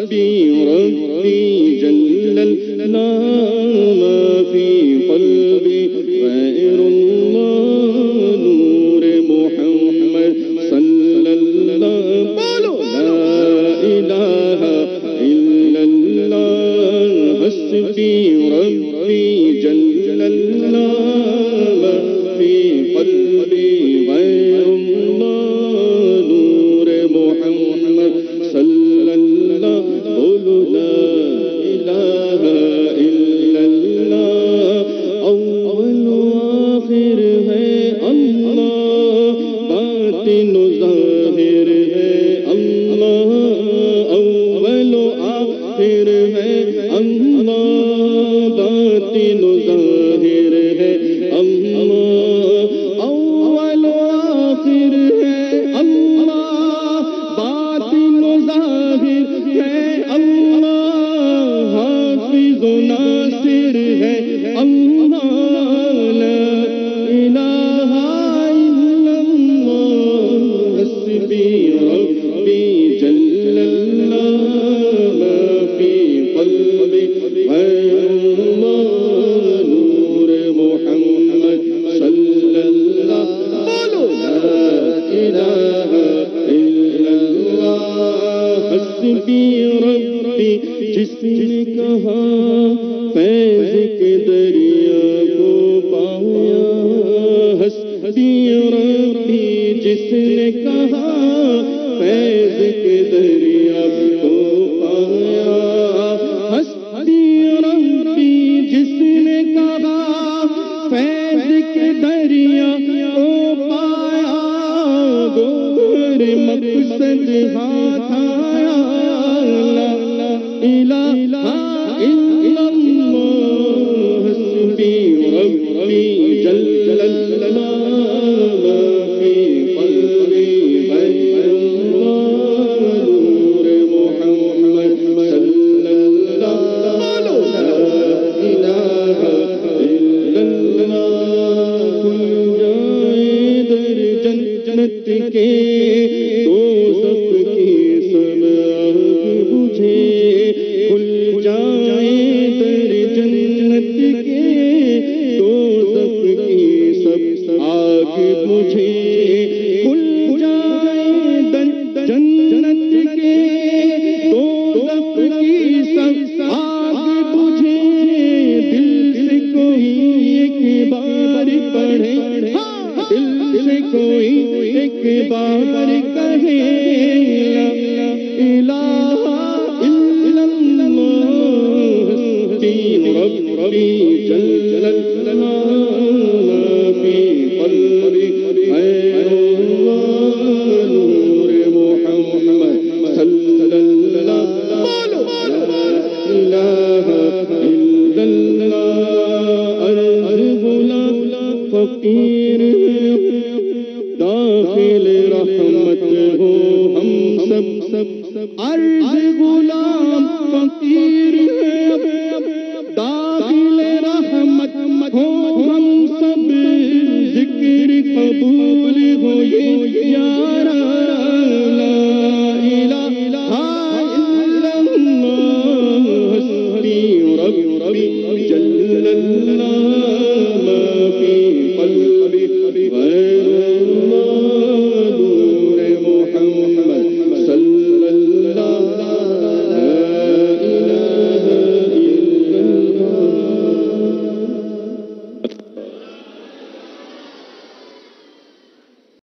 حسبي ربي جل ما في قلبي غير الله نور محمد صلى الله بولو لا إله إلا الله حسبي ربي جل ما في قلبي غير الله نور محمد صلى الله بولو لا إله إلا الله اول آخر ہے اللہ باطن ظاہر ہے اللہ اول آخر ہے اللہ باطن ظاہر ہے اللہ اول آخر ہے اللہ باطن ظاہر ہے اللہ حافظ و ناصر ہے اللہ لا الہ الا اللہ حسبی ربی جل ما فی قلبی غیر اللہ نور محمد صلی اللہ بولو لا الہ الا اللہ حسبی ربی جس نے کہا فیض کے دریا کو پایا حسبی ربی جس نے کہا فیض کے دریا کو پایا حسبی ربی جس نے کہا فیض کے دریا کو پایا گوہر مقصد ہاتھ آیا لا الہ الا اللہ حسبی ربی جل ما فی قلبی غیر اللہ نور محمد صلی اللہ لا الہ الا اللہ کھل جائے در جنت کے دوزخ کی سب آگ بجھے کھل جائے در جنت کے دوزخ کی سب آگ بجھے کھل جائے جنت کے دوزخ کی سب آگ بجھے دل سے کوئی ایک بار پڑھے دل سے کوئی ایک بار کہے لا الہ الا اللہ حسبی ربی جل ما فی قلبی غیر اللہ نور محمد صلی اللہ بولو لا الہ الا اللہ عرض غلام فقیر داخل رحمت ہو ہم سب عرض غلام